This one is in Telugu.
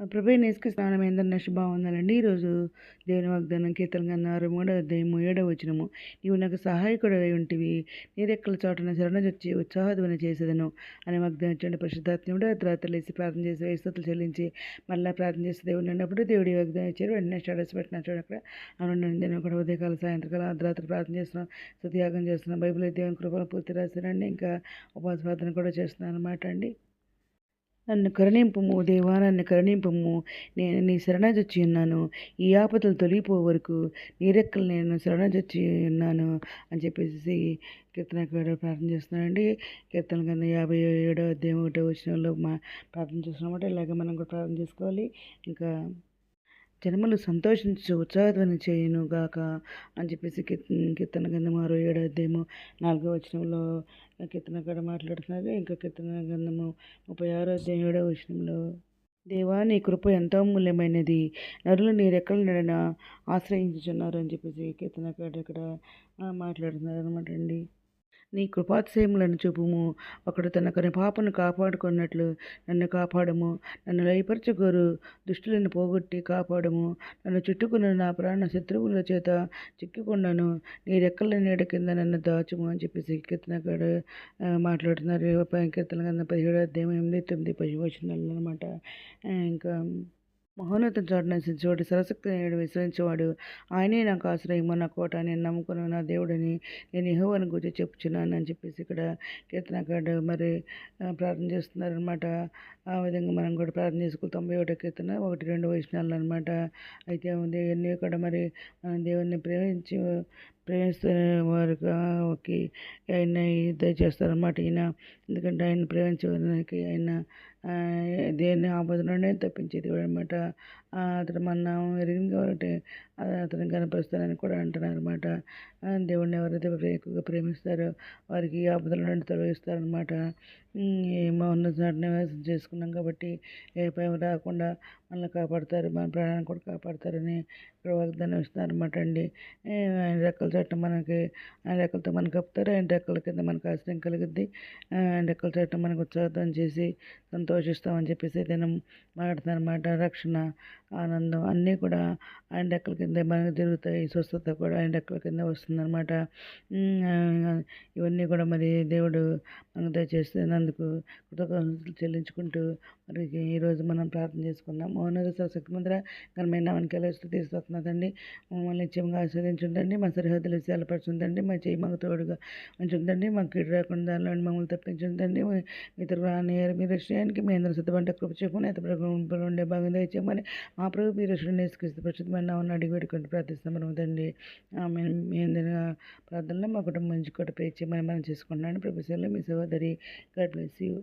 ప్రభువైన యేసుక్రీస్తు మీ అందరిని శుభవందనాలండి. ఈరోజు దేవుని వాగ్దానం కీర్తన గ్రంథం 63వ అధ్యాయము 7వ వచనము. నీవు నాకు సహాయకుడవై ఉంటివి, నీ రెక్కల చాటున శరణుజొచ్చి ఉత్సాహధ్వని చేసేదను అని వాగ్దానం ఇచ్చిన పరిశుద్ధాత్ముడు అర్ధరాత్రి లేసి ప్రార్థన చేసి వేస్తుతులు చెల్లించి మళ్ళీ ప్రార్థన చేసి దేవుడు అన్నప్పుడు దేవుడి వాగ్దానం ఇచ్చారు. వెంటనే స్టేటస్ పెట్టిన చూడ అక్కడ అవునండి. నేను కూడా ఉదయకాల సాయంత్రకాల అర్ధరాత్రి ప్రార్థన చేస్తున్నాను, స్తుతియాగం చేస్తున్నాను, బైబిల్ దేవుని కృపను పూర్తి రాశానండి. ఇంకా ఉపవాస ప్రార్థన కూడా చేస్తున్నాను అనమాట అండి. నన్ను కరుణింపుము దేవా, నన్ను కరుణింపుము, నేను నీ శరణజొచ్చి ఉన్నాను, ఈ ఆపదలు తొలగిపో వరకు నీ రెక్కలు నేను శరణజొచ్చి ఉన్నాను అని చెప్పేసి కీర్తనకారుడు ప్రార్థన చేస్తున్నానండి. కీర్తన కింద 57వ అధ్యాయం 1వ వచనంలో ప్రార్థన చేస్తున్నామంటే ఇలాగ మనం కూడా ప్రార్థన చేసుకోవాలి. ఇంకా జనములు సంతోషించు ఉత్సాహధ్వని చేయును గాక అని చెప్పేసి కీర్తన గ్రంథము 67వ అధ్యాయము 4వ వచనంలో కీర్తనకారుడు మాట్లాడుతున్నారు. ఇంకా కీర్తన గ్రంథము 36వ అధ్యాయం 7వ వచనంలో దేవా నీ కృప ఎంతో మూల్యమైనది, నరులు నీ రెక్కల నడన ఆశ్రయించుచున్నారు అని చెప్పేసి కీర్తనకారుడు ఇక్కడ మాట్లాడుతున్నారు అనమాట అండి. నీ కృపాతిశయములను చూపుము, ఒకడు తన కొన్ని పాపను కాపాడుకున్నట్లు నన్ను కాపాడము. నన్ను లయపరచుకోరు దుష్టులను పోగొట్టి కాపాడము. నన్ను చుట్టుకున్న నా ప్రాణ శత్రువుల చేత చిక్కుకున్నాను, నీ రెక్కల నీడ కింద నన్ను దాచుము అని చెప్పేసి కీర్తనకారుడు మాట్లాడుతున్నారు. కీర్తన కింద 17వ అధ్యాయం 8, 9 వచనాలు అనమాట. ఇంకా మహోన్నత చాటున చోటి సరశక్తి విశ్రమించేవాడు ఆయనే నాకు ఆశ్రయము, నా కోట, నేను నమ్ముకున్న నా దేవుడిని నేను యెహోవాను గురించి చెప్పుచున్నాను అని చెప్పేసి ఇక్కడ కీర్తనకారుడు మరి ప్రార్థన చేస్తున్నారు అనమాట. ఆ విధంగా మనం కూడా ప్రార్థన చేసుకోవాలి. 91వ కీర్తన 1-2 వచనాలు అనమాట. అయితే ఇవన్నీ కూడా మరి మనం దేవుడిని ప్రేమిస్తున్న వారికి ఆయన దయచేస్తారన్నమాట. ఈయన ఎందుకంటే ఆయన ప్రేమించే వారికి ఆయన దేన్ని ఆపదలోనే తప్పించేది దేవుడు అనమాట. అతడు మన నామం ఎరిగింది కాబట్టి అతను కనపరుస్తానని కూడా అంటున్నారు అనమాట. దేవుడిని ఎవరైతే ఎక్కువగా ప్రేమిస్తారో వారికి ఆపదల నుండి తొలగిస్తారనమాట. ఉన్న చాటు నివాసం చేసుకున్నాం కాబట్టి ఏ భయం రాకుండా మనల్ని కాపాడతారు, మన ప్రాణాన్ని కూడా కాపాడతారని ఇక్కడ వాగ్దానం ఇస్తున్నారు అనమాట అండి. ఆయన రెక్కల చాటున ఆయన రెక్కలతో మనకు కప్పుతారు, ఆయన రెక్కల కింద మనకు ఆశ్రయం కలుగుద్ది, ఆయన రెక్కల చాటున మనకు ఉత్సాహం చేసి సంతోషిస్తామని చెప్పేసి దినం మాట్లాడుతున్నారు అనమాట. రక్షణ, ఆనందం అన్నీ కూడా ఆయన రెక్కల కింద మనకు జరుగుతాయి. స్వస్థత కూడా ఆయన రెక్కల కింద వస్తుందన్నమాట. ఇవన్నీ కూడా మరి దేవుడు మనకు దయచేస్తున్నందుకు కృతజ్ఞతలు చెల్లించుకుంటూ మరి ఈరోజు మనం ప్రార్థన చేసుకుందాం. మౌనత శక్తి ముందర ఘనమైన నామానికి తీసుకొస్తున్నదండి. మమ్మల్ని నిత్యంగా ఆస్వాదించుందండి, మా సరిహద్దులు విశాలపరచుందండి, మా చేయి మాకు తోడుగా ఉంచుందండి, మాకు కీడు రాకుండా దానిలో మమ్మల్ని తప్పించుందండి. ఇతరు రానియారు మీ రక్షణానికి మీ అందరూ సిద్ధపడ్డ కృప చెప్పుకుని ఇతర ఉండే భాగం దయచేయమని మా ప్రభు మీ రక్షణ యేసుక్రీస్తు పరిశుద్ధమైన నామమున అడిగి పెట్టుకుంటూ ప్రార్థిస్తున్నాము తండ్రి. మీ అందరి ప్రార్థనలో మా కుటుంబం నుంచి కూడా పే చేయమని మనం చేసుకుంటున్నాను. ప్రభుత్వంలో మీ సహోదరి. God bless you.